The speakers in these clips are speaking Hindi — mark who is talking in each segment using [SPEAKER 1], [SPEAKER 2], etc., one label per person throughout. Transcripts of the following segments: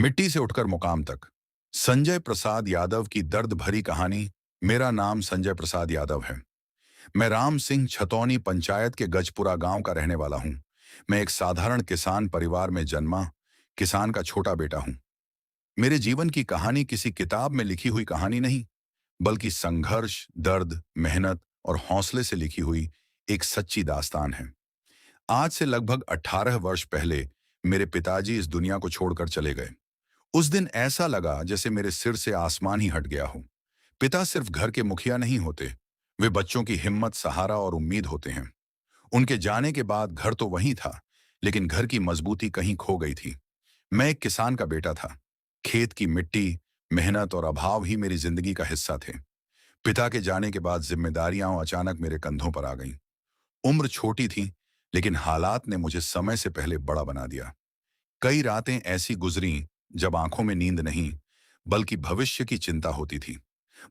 [SPEAKER 1] मिट्टी से उठकर मुकाम तक। संजय प्रसाद यादव की दर्द भरी कहानी। मेरा नाम संजय प्रसाद यादव है। मैं राम सिंह छतौनी पंचायत के गजपुरा गांव का रहने वाला हूं। मैं एक साधारण किसान परिवार में जन्मा, किसान का छोटा बेटा हूं। मेरे जीवन की कहानी किसी किताब में लिखी हुई कहानी नहीं, बल्कि संघर्ष, दर्द, मेहनत और हौसले से लिखी हुई एक सच्ची दास्तान है। आज से लगभग 18 वर्ष पहले मेरे पिताजी इस दुनिया को छोड़कर चले गए। उस दिन ऐसा लगा जैसे मेरे सिर से आसमान ही हट गया हो। पिता सिर्फ घर के मुखिया नहीं होते, वे बच्चों की हिम्मत, सहारा और उम्मीद होते हैं। उनके जाने के बाद घर तो वहीं था, लेकिन घर की मजबूती कहीं खो गई थी। मैं एक किसान का बेटा था। खेत की मिट्टी, मेहनत और अभाव ही मेरी जिंदगी का हिस्सा थे। पिता के जाने के बाद जिम्मेदारियां अचानक मेरे कंधों पर आ गईं। उम्र छोटी थी, लेकिन हालात ने मुझे समय से पहले बड़ा बना दिया। कई रातें ऐसी गुजरीं जब आंखों में नींद नहीं, बल्कि भविष्य की चिंता होती थी।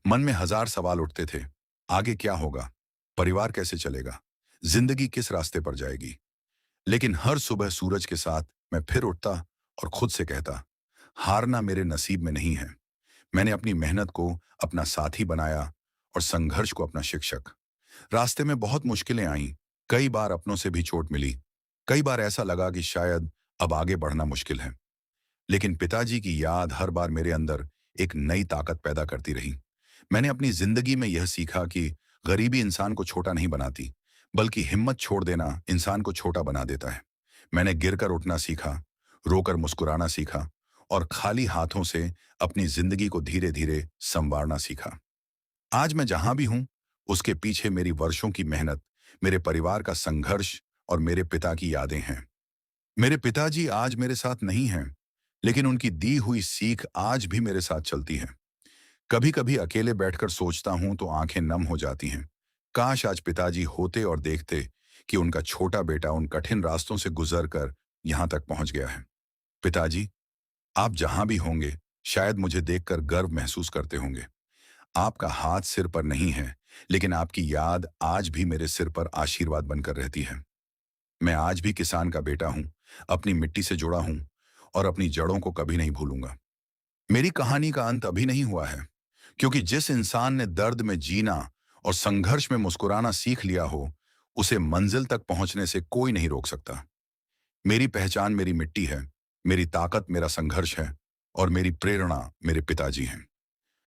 [SPEAKER 1] मन में हजार सवाल उठते थे। आगे क्या होगा? परिवार कैसे चलेगा? जिंदगी किस रास्ते पर जाएगी? लेकिन हर सुबह सूरज के साथ मैं फिर उठता और खुद से कहता, हारना मेरे नसीब में नहीं है। मैंने अपनी मेहनत को अपना साथी बनाया और संघर्ष को अपना शिक्षक। रास्ते में बहुत मुश्किलें आईं। कई बार अपनों से भी चोट मिली। कई बार ऐसा लगा कि शायद अब आगे बढ़ना मुश्किल है। लेकिन पिताजी की याद हर बार मेरे अंदर एक नई ताकत पैदा करती रही। मैंने अपनी जिंदगी में यह सीखा कि गरीबी इंसान को छोटा नहीं बनाती, बल्कि हिम्मत छोड़ देना इंसान को छोटा बना देता है। मैंने गिरकर उठना सीखा, रोकर मुस्कुराना सीखा और खाली हाथों से अपनी जिंदगी को धीरे धीरे संवारना सीखा। आज मैं जहां भी हूं, उसके पीछे मेरी वर्षों की मेहनत, मेरे परिवार का संघर्ष और मेरे पिता की यादें हैं। मेरे पिताजी आज मेरे साथ नहीं हैं, लेकिन उनकी दी हुई सीख आज भी मेरे साथ चलती है। कभी कभी अकेले बैठकर सोचता हूं तो आंखें नम हो जाती हैं। काश आज पिताजी होते और देखते कि उनका छोटा बेटा उन कठिन रास्तों से गुजर कर यहां तक पहुंच गया है। पिताजी, आप जहां भी होंगे, शायद मुझे देखकर गर्व महसूस करते होंगे। आपका हाथ सिर पर नहीं है, लेकिन आपकी याद आज भी मेरे सिर पर आशीर्वाद बनकर रहती है। मैं आज भी किसान का बेटा हूं, अपनी मिट्टी से जुड़ा हूं और अपनी जड़ों को कभी नहीं भूलूंगा। मेरी कहानी का अंत अभी नहीं हुआ है, क्योंकि जिस इंसान ने दर्द में जीना और संघर्ष में मुस्कुराना सीख लिया हो, उसे मंजिल तक पहुंचने से कोई नहीं रोक सकता। मेरी पहचान मेरी मिट्टी है, मेरी ताकत मेरा संघर्ष है और मेरी प्रेरणा मेरे पिताजी हैं।